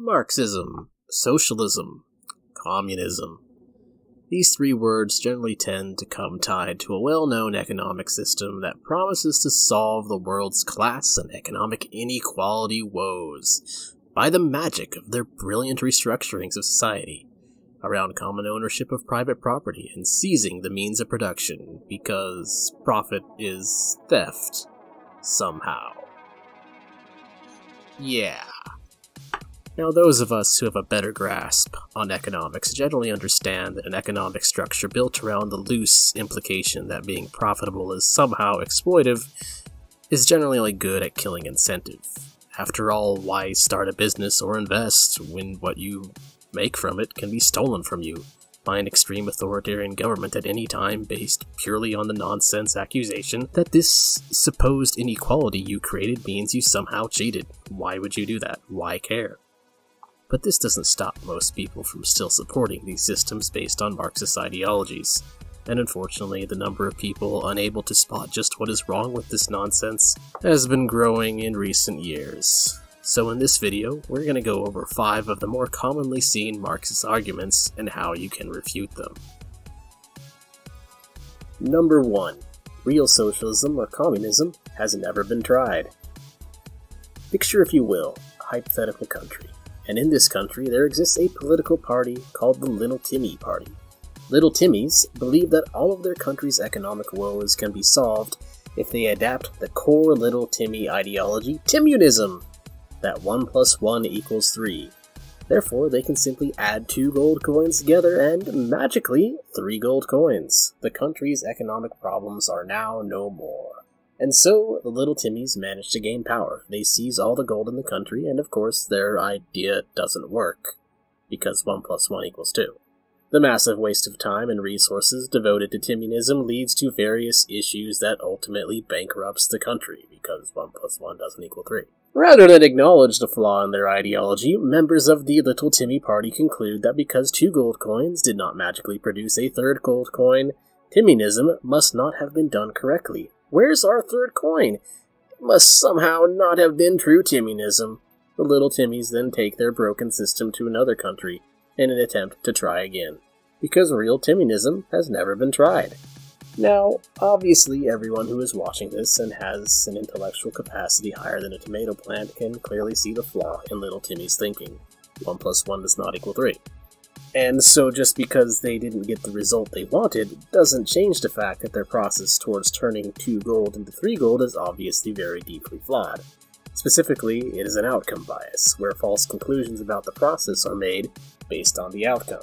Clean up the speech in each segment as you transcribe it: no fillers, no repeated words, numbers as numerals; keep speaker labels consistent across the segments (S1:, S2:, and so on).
S1: Marxism, socialism, communism. These three words generally tend to come tied to a well-known economic system that promises to solve the world's class and economic inequality woes by the magic of their brilliant restructurings of society around common ownership of private property and seizing the means of production because profit is theft, somehow. Yeah. Now, those of us who have a better grasp on economics generally understand that an economic structure built around the loose implication that being profitable is somehow exploitive is generally only good at killing incentive. After all, why start a business or invest when what you make from it can be stolen from you by an extreme authoritarian government at any time based purely on the nonsense accusation that this supposed inequality you created means you somehow cheated? Why would you do that? Why care? But this doesn't stop most people from still supporting these systems based on Marxist ideologies, and unfortunately the number of people unable to spot just what is wrong with this nonsense has been growing in recent years. So in this video, we're going to go over 5 of the more commonly seen Marxist arguments and how you can refute them. Number 1. Real socialism or communism has never been tried. Picture, if you will, a hypothetical country. And in this country, there exists a political party called the Little Timmy Party. Little Timmies believe that all of their country's economic woes can be solved if they adapt the core Little Timmy ideology, Communism, that 1 + 1 = 3. Therefore, they can simply add 2 gold coins together and, magically, 3 gold coins. The country's economic problems are now no more. And so, the Little Timmies manage to gain power. They seize all the gold in the country, and of course, their idea doesn't work, because 1 + 1 = 2. The massive waste of time and resources devoted to Timmyism leads to various issues that ultimately bankrupts the country, because 1 + 1 doesn't equal 3. Rather than acknowledge the flaw in their ideology, members of the Little Timmy Party conclude that because 2 gold coins did not magically produce a 3rd gold coin, Timmyism must not have been done correctly. Where's our 3rd coin? It must somehow not have been true Timmyism. The Little Timmies then take their broken system to another country in an attempt to try again, because real Timmyism has never been tried. Now, obviously everyone who is watching this and has an intellectual capacity higher than a tomato plant can clearly see the flaw in Little Timmy's thinking. 1 + 1 does not equal 3. And so just because they didn't get the result they wanted doesn't change the fact that their process towards turning 2 gold into 3 gold is obviously very deeply flawed. Specifically, it is an outcome bias, where false conclusions about the process are made based on the outcome.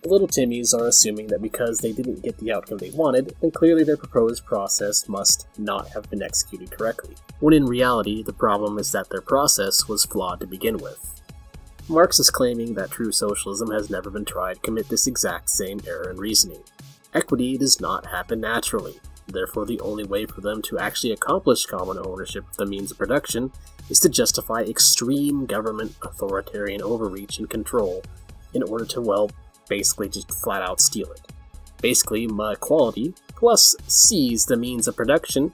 S1: The Little Timmies are assuming that because they didn't get the outcome they wanted, then clearly their proposed process must not have been executed correctly, when in reality the problem is that their process was flawed to begin with. Marxists claiming that true socialism has never been tried commit this exact same error in reasoning. Equity does not happen naturally. Therefore, the only way for them to actually accomplish common ownership of the means of production is to justify extreme government authoritarian overreach and control in order to, well, basically just flat out steal it. Basically, equality plus seize the means of production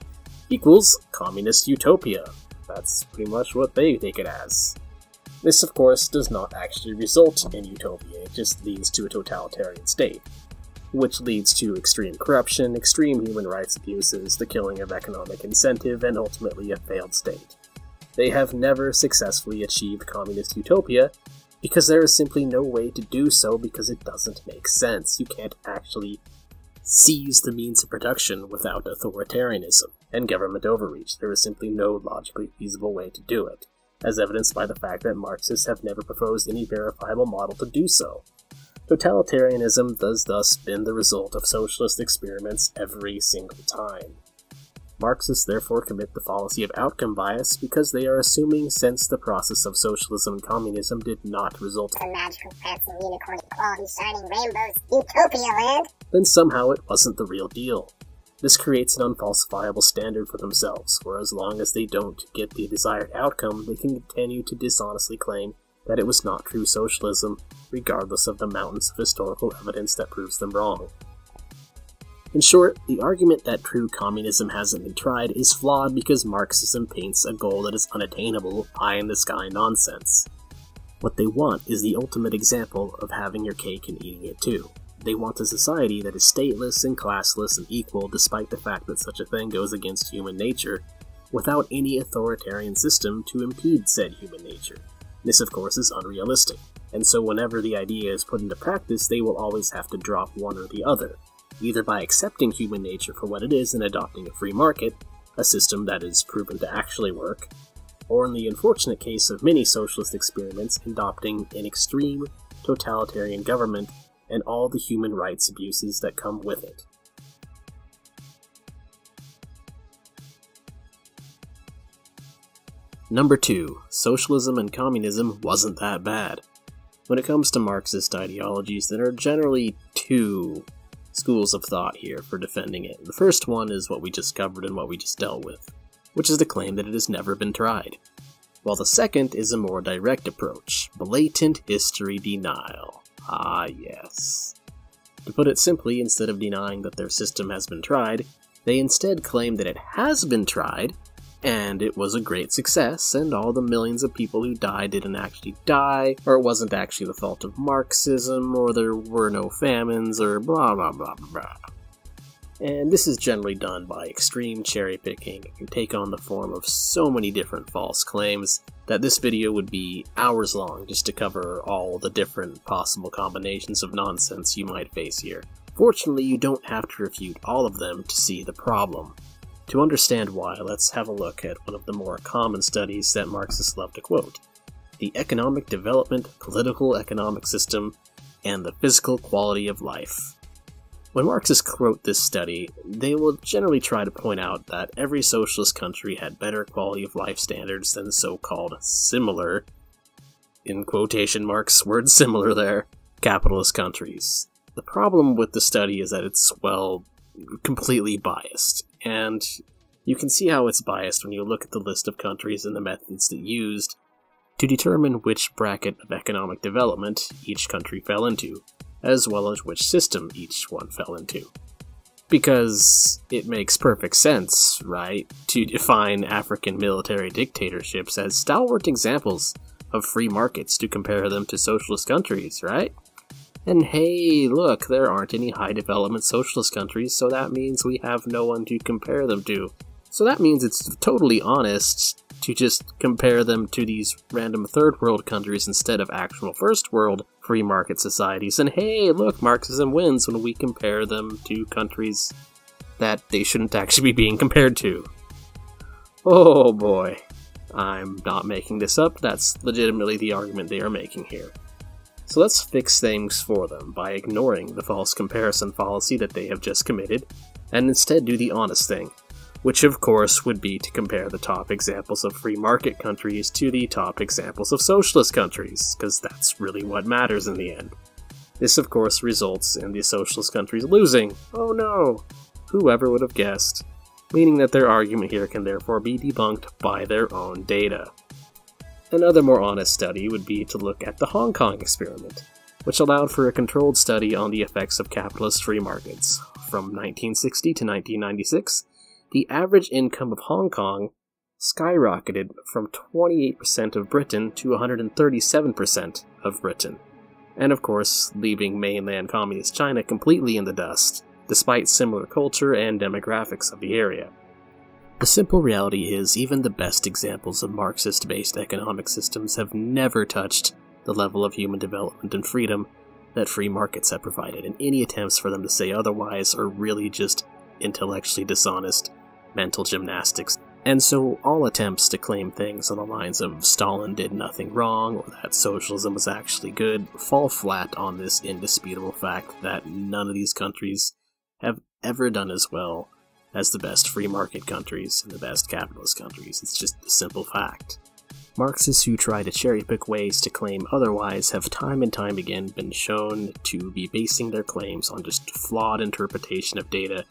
S1: equals communist utopia. That's pretty much what they take it as. This, of course, does not actually result in utopia, it just leads to a totalitarian state, which leads to extreme corruption, extreme human rights abuses, the killing of economic incentive, and ultimately a failed state. They have never successfully achieved communist utopia because there is simply no way to do so because it doesn't make sense. You can't actually seize the means of production without authoritarianism and government overreach. There is simply no logically feasible way to do it, as evidenced by the fact that Marxists have never proposed any verifiable model to do so. Totalitarianism does thus been the result of socialist experiments every single time. Marxists therefore commit the fallacy of outcome bias because they are assuming since the process of socialism and communism did not result
S2: in magical prancing unicorn equality shining rainbows utopia land,
S1: then somehow it wasn't the real deal. This creates an unfalsifiable standard for themselves, where as long as they don't get the desired outcome, they can continue to dishonestly claim that it was not true socialism, regardless of the mountains of historical evidence that proves them wrong. In short, the argument that true communism hasn't been tried is flawed because Marxism paints a goal that is unattainable, pie-in-the-sky nonsense. What they want is the ultimate example of having your cake and eating it too. They want a society that is stateless and classless and equal despite the fact that such a thing goes against human nature, without any authoritarian system to impede said human nature. This, of course, is unrealistic, and so whenever the idea is put into practice, they will always have to drop one or the other, either by accepting human nature for what it is and adopting a free market, a system that is proven to actually work, or in the unfortunate case of many socialist experiments, adopting an extreme, totalitarian government and all the human rights abuses that come with it. Number 2. Socialism and communism wasn't that bad. When it comes to Marxist ideologies, there are generally two schools of thought here for defending it. The first one is what we just covered and what we just dealt with, which is the claim that it has never been tried. While the second is a more direct approach, blatant history denial. Ah, yes. To put it simply, instead of denying that their system has been tried, they instead claim that it has been tried, and it was a great success, and all the millions of people who died didn't actually die, or it wasn't actually the fault of Marxism, or there were no famines, or blah blah blah blah. And this is generally done by extreme cherry-picking and can take on the form of so many different false claims that this video would be hours long just to cover all the different possible combinations of nonsense you might face here. Fortunately, you don't have to refute all of them to see the problem. To understand why, let's have a look at one of the more common studies that Marxists love to quote: the economic development, political economic system, and the physical quality of life. When Marxists quote this study, they will generally try to point out that every socialist country had better quality of life standards than so-called similar, in quotation marks, word similar there, capitalist countries. The problem with the study is that it's, well, completely biased, and you can see how it's biased when you look at the list of countries and the methods that used to determine which bracket of economic development each country fell into, as well as which system each one fell into. Because it makes perfect sense, right, to define African military dictatorships as stalwart examples of free markets to compare them to socialist countries, right? And hey, look, there aren't any high development socialist countries, so that means we have no one to compare them to. So that means it's totally honest to just compare them to these random third world countries instead of actual first world free market societies. And hey, look, Marxism wins when we compare them to countries that they shouldn't actually be being compared to. Oh boy. I'm not making this up, that's legitimately the argument they are making here. So let's fix things for them by ignoring the false comparison fallacy that they have just committed, and instead do the honest thing, which of course would be to compare the top examples of free market countries to the top examples of socialist countries, because that's really what matters in the end. This of course results in the socialist countries losing. Oh no! Whoever would have guessed? Meaning that their argument here can therefore be debunked by their own data. Another more honest study would be to look at the Hong Kong experiment, which allowed for a controlled study on the effects of capitalist free markets. From 1960 to 1996, the average income of Hong Kong skyrocketed from 28% of Britain to 137% of Britain, and of course leaving mainland communist China completely in the dust, despite similar culture and demographics of the area. The simple reality is, even the best examples of Marxist-based economic systems have never touched the level of human development and freedom that free markets have provided, and any attempts for them to say otherwise are really just intellectually dishonest mental gymnastics. And so all attempts to claim things on the lines of Stalin did nothing wrong, or that socialism was actually good, fall flat on this indisputable fact that none of these countries have ever done as well as the best free market countries and the best capitalist countries. It's just a simple fact. Marxists who try to cherry-pick ways to claim otherwise have time and time again been shown to be basing their claims on just flawed interpretation of data,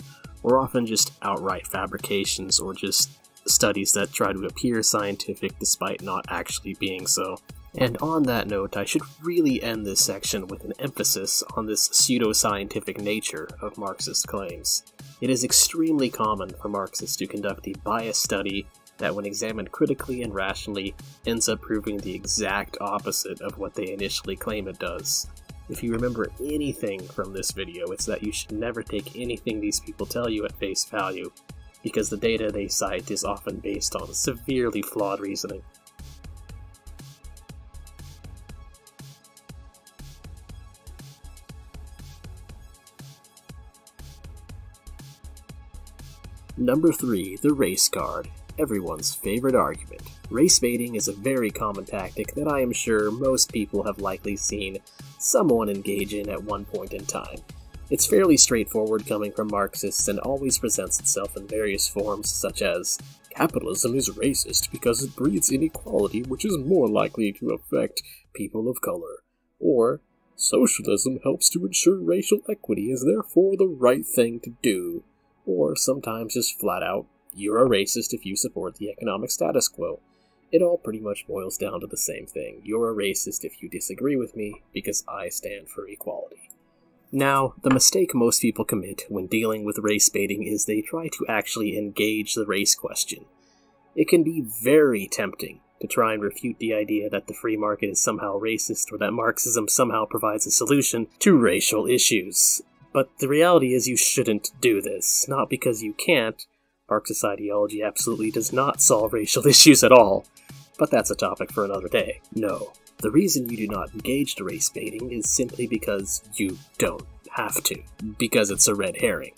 S1: or often just outright fabrications, or just studies that try to appear scientific despite not actually being so. And on that note, I should really end this section with an emphasis on this pseudo-scientific nature of Marxist claims. It is extremely common for Marxists to conduct a biased study that when examined critically and rationally ends up proving the exact opposite of what they initially claim it does. If you remember anything from this video, it's that you should never take anything these people tell you at face value, because the data they cite is often based on severely flawed reasoning. Number 3. The race card. Everyone's favorite argument. Race baiting is a very common tactic that I am sure most people have likely seen someone engage in at one point in time. It's fairly straightforward coming from Marxists and always presents itself in various forms such as, capitalism is racist because it breeds inequality which is more likely to affect people of color, or socialism helps to ensure racial equity is therefore the right thing to do, or sometimes just flat out, you're a racist if you support the economic status quo. It all pretty much boils down to the same thing. You're a racist if you disagree with me because I stand for equality. Now, the mistake most people commit when dealing with race baiting is they try to actually engage the race question. It can be very tempting to try and refute the idea that the free market is somehow racist or that Marxism somehow provides a solution to racial issues. But the reality is you shouldn't do this, not because you can't. Marxist ideology absolutely does not solve racial issues at all, but that's a topic for another day. No, the reason you do not engage the race baiting is simply because you don't have to, because it's a red herring,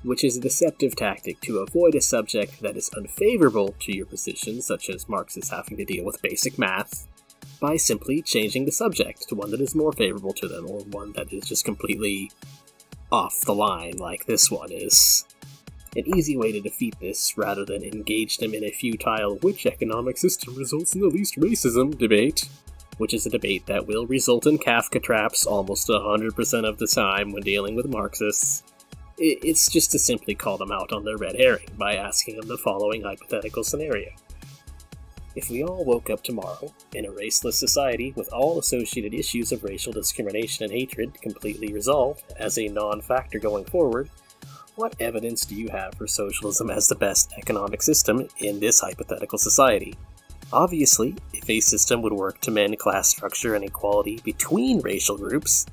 S1: which is a deceptive tactic to avoid a subject that is unfavorable to your position, such as Marxists having to deal with basic math, by simply changing the subject to one that is more favorable to them, or one that is just completely off the line like this one is. An easy way to defeat this, rather than engage them in a futile which economic system results in the least racism debate, which is a debate that will result in Kafka traps almost 100% of the time when dealing with Marxists, it's just to simply call them out on their red herring by asking them the following hypothetical scenario. If we all woke up tomorrow in a raceless society with all associated issues of racial discrimination and hatred completely resolved as a non-factor going forward, what evidence do you have for socialism as the best economic system in this hypothetical society? Obviously, if a system would work to mend class structure and equality between racial groups,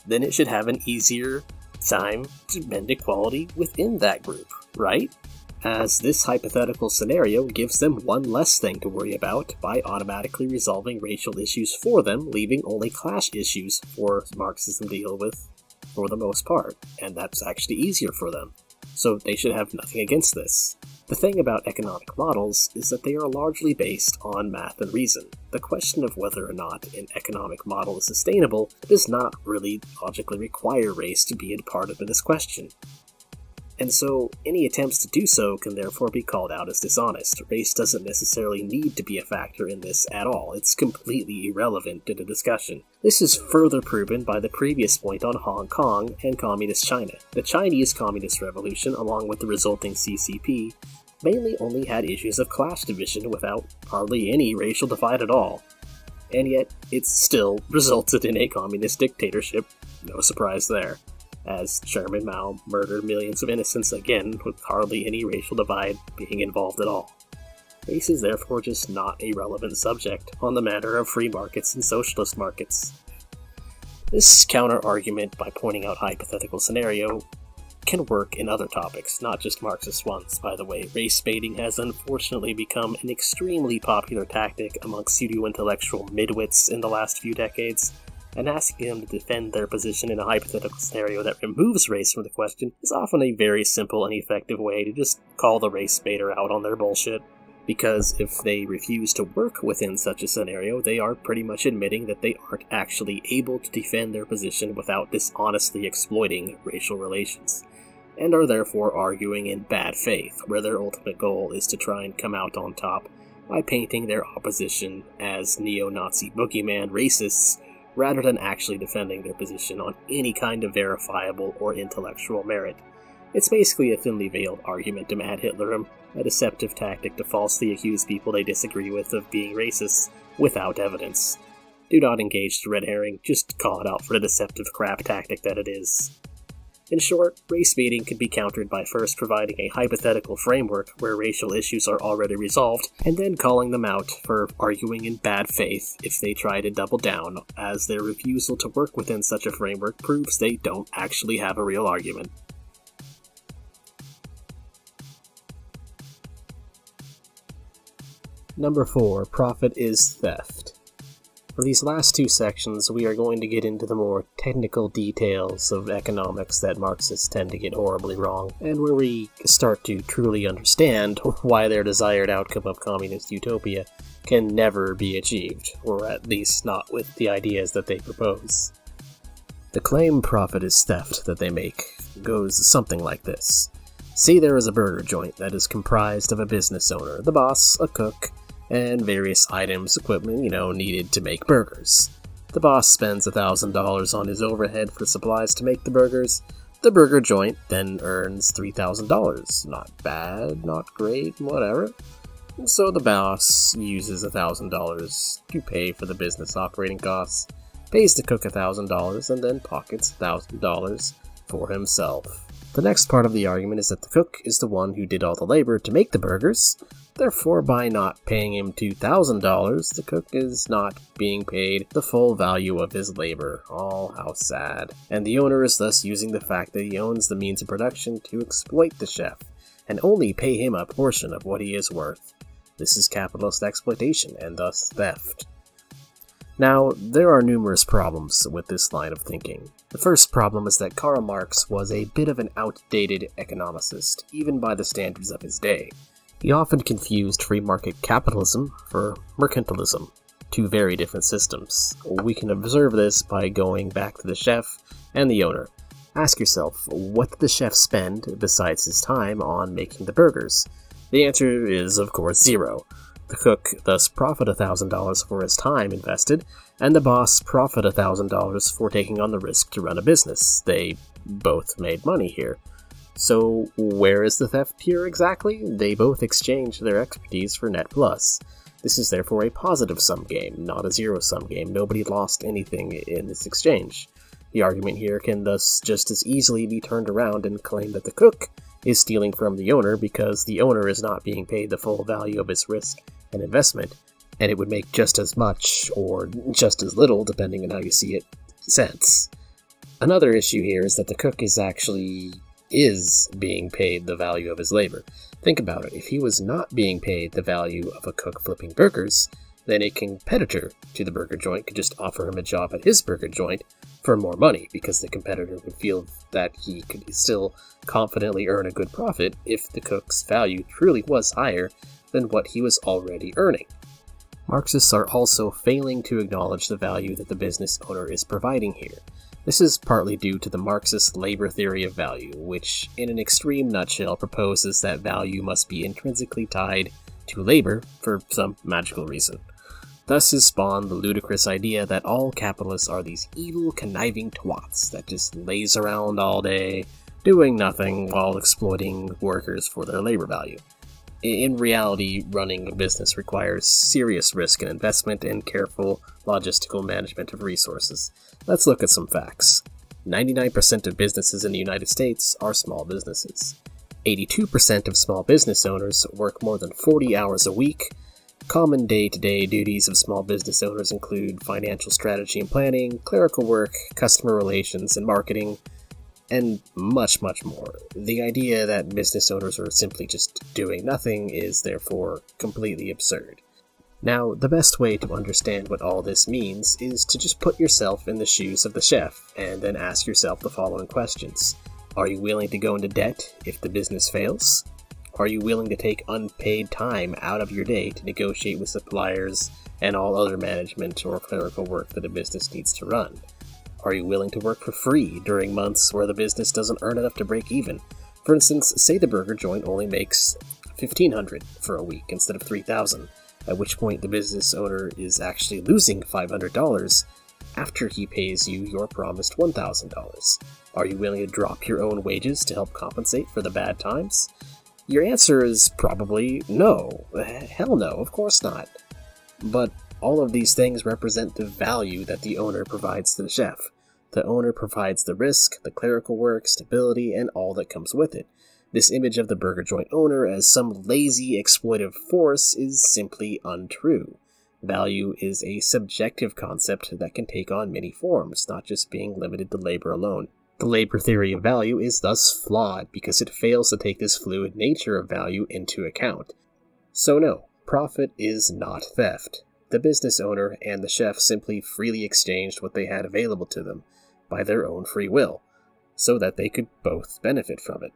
S1: then it should have an easier time to mend equality within that group, right? As this hypothetical scenario gives them one less thing to worry about by automatically resolving racial issues for them, leaving only class issues for Marxism to deal with for the most part, and that's actually easier for them, so they should have nothing against this. The thing about economic models is that they are largely based on math and reason. The question of whether or not an economic model is sustainable does not really logically require race to be a part of this question. And so, any attempts to do so can therefore be called out as dishonest. Race doesn't necessarily need to be a factor in this at all. It's completely irrelevant to the discussion. This is further proven by the previous point on Hong Kong and Communist China. The Chinese Communist Revolution, along with the resulting CCP, mainly only had issues of class division without hardly any racial divide at all. And yet, it still resulted in a communist dictatorship. No surprise there, as Chairman Mao murdered millions of innocents again with hardly any racial divide being involved at all. Race is therefore just not a relevant subject on the matter of free markets and socialist markets. This counter-argument, by pointing out hypothetical scenario, can work in other topics, not just Marxist ones, by the way. Race baiting has unfortunately become an extremely popular tactic amongst pseudo-intellectual midwits in the last few decades, and asking them to defend their position in a hypothetical scenario that removes race from the question is often a very simple and effective way to just call the race baiter out on their bullshit. Because if they refuse to work within such a scenario, they are pretty much admitting that they aren't actually able to defend their position without dishonestly exploiting racial relations, and are therefore arguing in bad faith, where their ultimate goal is to try and come out on top by painting their opposition as neo-Nazi boogeyman racists, rather than actually defending their position on any kind of verifiable or intellectual merit. It's basically a thinly veiled argumentum ad Hitlerum, a deceptive tactic to falsely accuse people they disagree with of being racists without evidence. Do not engage the red herring, just call it out for the deceptive crap tactic that it is. In short, race baiting can be countered by first providing a hypothetical framework where racial issues are already resolved, and then calling them out for arguing in bad faith if they try to double down, as their refusal to work within such a framework proves they don't actually have a real argument. Number 4. Profit is theft. For these last two sections, we are going to get into the more technical details of economics that Marxists tend to get horribly wrong, and where we start to truly understand why their desired outcome of communist utopia can never be achieved, or at least not with the ideas that they propose. The claim profit is theft that they make goes something like this. Say there is a burger joint that is comprised of a business owner, the boss, a cook, and various items, equipment, needed to make burgers. The boss spends $1,000 on his overhead for supplies to make the burgers. The burger joint then earns $3,000. Not bad, not great, whatever. And so the boss uses $1,000 to pay for the business operating costs, pays the cook $1,000, and then pockets $1,000 for himself. The next part of the argument is that the cook is the one who did all the labor to make the burgers. Therefore, by not paying him $2,000, the cook is not being paid the full value of his labor. Oh, how sad. And the owner is thus using the fact that he owns the means of production to exploit the chef, and only pay him a portion of what he is worth. This is capitalist exploitation, and thus theft. Now, there are numerous problems with this line of thinking. The first problem is that Karl Marx was a bit of an outdated economicist, even by the standards of his day. He often confused free market capitalism for mercantilism, two very different systems. We can observe this by going back to the chef and the owner. Ask yourself, what did the chef spend besides his time on making the burgers? The answer is, of course, zero. The cook thus profit $1,000 for his time invested, and the boss profit $1,000 for taking on the risk to run a business. They both made money here. So where is the theft here exactly? They both exchange their expertise for net plus. This is therefore a positive-sum game, not a zero-sum game. Nobody lost anything in this exchange. The argument here can thus just as easily be turned around and claim that the cook is stealing from the owner because the owner is not being paid the full value of his risk and investment, and it would make just as much, or just as little, depending on how you see it, sense. Another issue here is that the cook is being paid the value of his labor. Think about it. If he was not being paid the value of a cook flipping burgers, then a competitor to the burger joint could just offer him a job at his burger joint for more money, because the competitor would feel that he could still confidently earn a good profit if the cook's value truly was higher than what he was already earning. Marxists are also failing to acknowledge the value that the business owner is providing here. This is partly due to the Marxist labor theory of value, which, in an extreme nutshell, proposes that value must be intrinsically tied to labor for some magical reason. Thus is spawned the ludicrous idea that all capitalists are these evil, conniving twats that just laze around all day, doing nothing while exploiting workers for their labor value. In reality, running a business requires serious risk and investment and careful logistical management of resources. Let's look at some facts. 99% of businesses in the United States are small businesses. 82% of small business owners work more than 40 hours a week. Common day-to-day duties of small business owners include financial strategy and planning, clerical work, customer relations and marketing, and much, much more. The idea that business owners are simply just doing nothing is therefore completely absurd. Now, the best way to understand what all this means is to just put yourself in the shoes of the chef, and then ask yourself the following questions. Are you willing to go into debt if the business fails? Are you willing to take unpaid time out of your day to negotiate with suppliers and all other management or clerical work that a business needs to run? Are you willing to work for free during months where the business doesn't earn enough to break even? For instance, say the burger joint only makes $1,500 for a week instead of $3,000, at which point the business owner is actually losing $500 after he pays you your promised $1,000. Are you willing to drop your own wages to help compensate for the bad times? Your answer is probably no. Hell no, of course not. But all of these things represent the value that the owner provides to the chef. The owner provides the risk, the clerical work, stability, and all that comes with it. This image of the burger joint owner as some lazy, exploitive force is simply untrue. Value is a subjective concept that can take on many forms, not just being limited to labor alone. The labor theory of value is thus flawed because it fails to take this fluid nature of value into account. So no, profit is not theft. The business owner and the chef simply freely exchanged what they had available to them by their own free will, so that they could both benefit from it.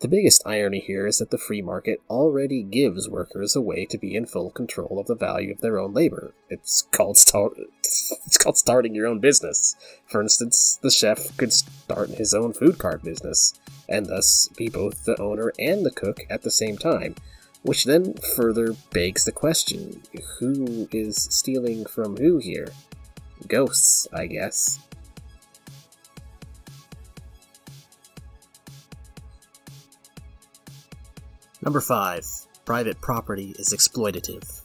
S1: The biggest irony here is that the free market already gives workers a way to be in full control of the value of their own labor. It's called starting your own business. For instance, the chef could start his own food cart business, and thus be both the owner and the cook at the same time, which then further begs the question, who is stealing from who here? Ghosts, I guess. Number 5. Private property is exploitative.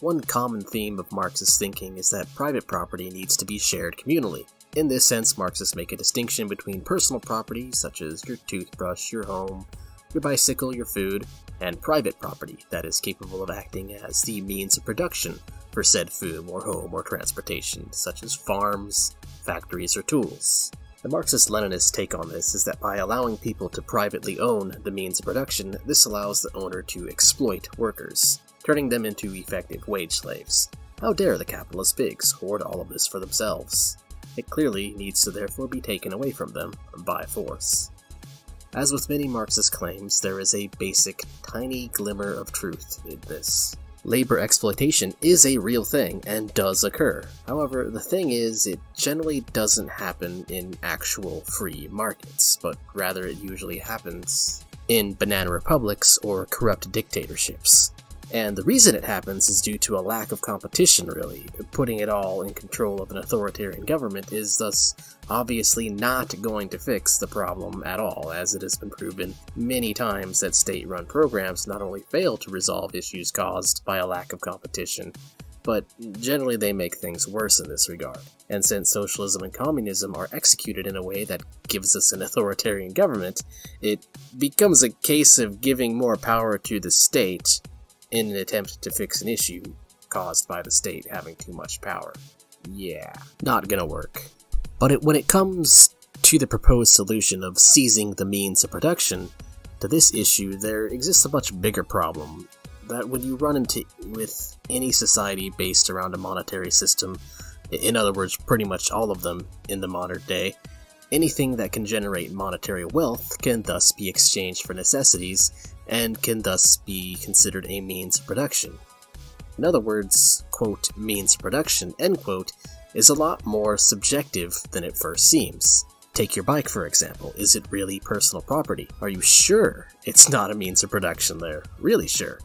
S1: One common theme of Marxist thinking is that private property needs to be shared communally. In this sense, Marxists make a distinction between personal property, such as your toothbrush, your home, your bicycle, your food, and private property that is capable of acting as the means of production for said food or home or transportation, such as farms, factories, or tools. The Marxist-Leninist take on this is that by allowing people to privately own the means of production, this allows the owner to exploit workers, turning them into effective wage slaves. How dare the capitalist pigs hoard all of this for themselves? It clearly needs to therefore be taken away from them by force. As with many Marxist claims, there is a basic, tiny glimmer of truth in this. Labor exploitation is a real thing and does occur. However, the thing is, it generally doesn't happen in actual free markets, but rather it usually happens in banana republics or corrupt dictatorships. And the reason it happens is due to a lack of competition, really. Putting it all in control of an authoritarian government is thus obviously not going to fix the problem at all, as it has been proven many times that state-run programs not only fail to resolve issues caused by a lack of competition, but generally they make things worse in this regard. And since socialism and communism are executed in a way that gives us an authoritarian government, it becomes a case of giving more power to the state in an attempt to fix an issue caused by the state having too much power. Yeah, not gonna work. But when it comes to the proposed solution of seizing the means of production, to this issue there exists a much bigger problem that when you run into with any society based around a monetary system, in other words, pretty much all of them in the modern day, anything that can generate monetary wealth can thus be exchanged for necessities and can thus be considered a means of production. In other words, quote, means of production, end quote, is a lot more subjective than it first seems. Take your bike, for example. Is it really personal property? Are you sure it's not a means of production there? Really sure?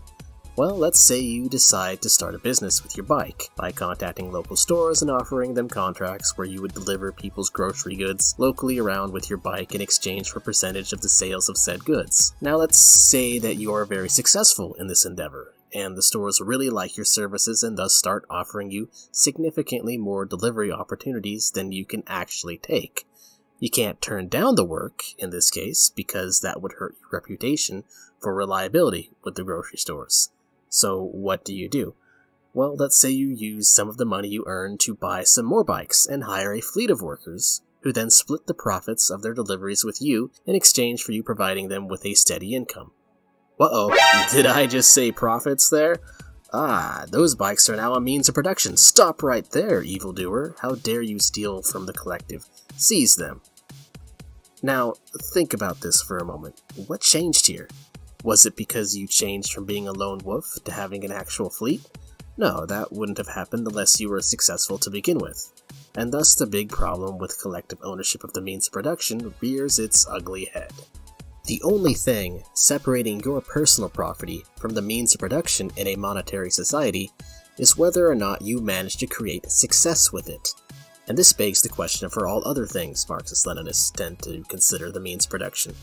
S1: Well, let's say you decide to start a business with your bike by contacting local stores and offering them contracts where you would deliver people's grocery goods locally around with your bike in exchange for a percentage of the sales of said goods. Now let's say that you are very successful in this endeavor, and the stores really like your services and thus start offering you significantly more delivery opportunities than you can actually take. You can't turn down the work, in this case, because that would hurt your reputation for reliability with the grocery stores. So what do? Well, let's say you use some of the money you earn to buy some more bikes and hire a fleet of workers, who then split the profits of their deliveries with you in exchange for you providing them with a steady income. Uh-oh, did I just say profits there? Ah, those bikes are now a means of production. Stop right there, evildoer. How dare you steal from the collective? Seize them. Now, think about this for a moment. What changed here? Was it because you changed from being a lone wolf to having an actual fleet? No, that wouldn't have happened unless you were successful to begin with. And thus the big problem with collective ownership of the means of production rears its ugly head. The only thing separating your personal property from the means of production in a monetary society is whether or not you manage to create success with it. And this begs the question for all other things Marxist-Leninists tend to consider the means of production.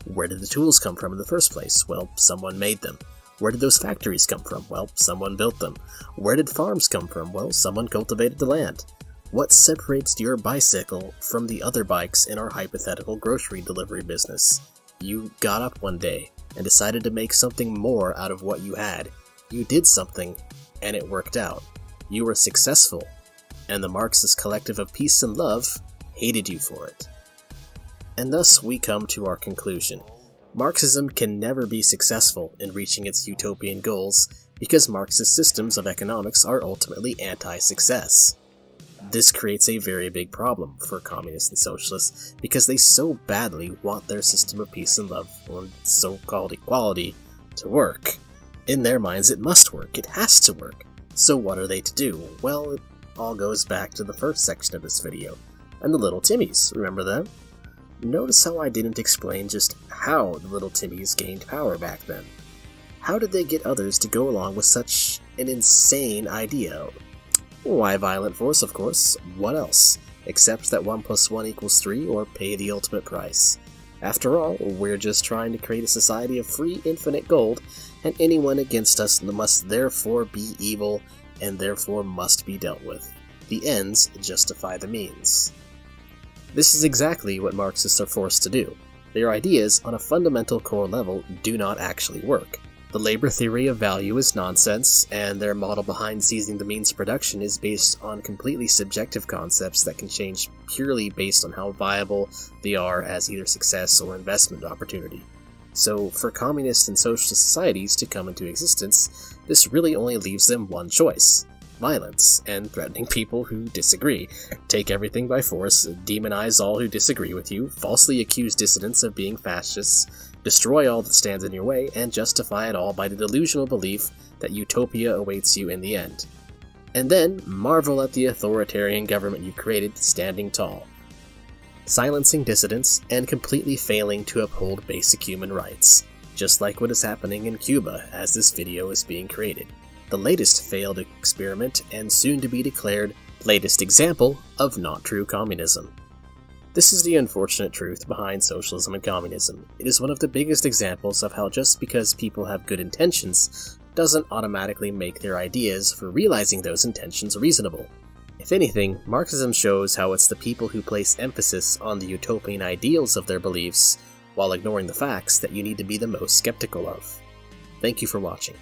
S1: Where did the tools come from in the first place? Well, someone made them. Where did those factories come from? Well, someone built them. Where did farms come from? Well, someone cultivated the land. What separates your bicycle from the other bikes in our hypothetical grocery delivery business? You got up one day and decided to make something more out of what you had. You did something, and it worked out. You were successful, and the Marxist collective of peace and love hated you for it. And thus we come to our conclusion. Marxism can never be successful in reaching its utopian goals because Marxist systems of economics are ultimately anti-success. This creates a very big problem for communists and socialists because they so badly want their system of peace and love, or so-called equality, to work. In their minds it must work, it has to work. So what are they to do? Well, it all goes back to the first section of this video, and the Little Timmies, remember them? Notice how I didn't explain just how the Little Timmies gained power back then. How did they get others to go along with such an insane idea? Why violent force, of course. What else? Except that 1 + 1 = 3, or pay the ultimate price. After all, we're just trying to create a society of free, infinite gold, and anyone against us must therefore be evil, and therefore must be dealt with. The ends justify the means. This is exactly what Marxists are forced to do. Their ideas, on a fundamental core level, do not actually work. The labor theory of value is nonsense, and their model behind seizing the means of production is based on completely subjective concepts that can change purely based on how viable they are as either success or investment opportunity. So, for communist and socialist societies to come into existence, this really only leaves them one choice: violence, and threatening people who disagree. Take everything by force, demonize all who disagree with you, falsely accuse dissidents of being fascists, destroy all that stands in your way, and justify it all by the delusional belief that utopia awaits you in the end. And then marvel at the authoritarian government you created standing tall, silencing dissidents and completely failing to uphold basic human rights, just like what is happening in Cuba as this video is being created. The latest failed experiment and soon to be declared latest example of not true communism. This is the unfortunate truth behind socialism and communism. It is one of the biggest examples of how just because people have good intentions doesn't automatically make their ideas for realizing those intentions reasonable. If anything, Marxism shows how it's the people who place emphasis on the utopian ideals of their beliefs while ignoring the facts that you need to be the most skeptical of. Thank you for watching.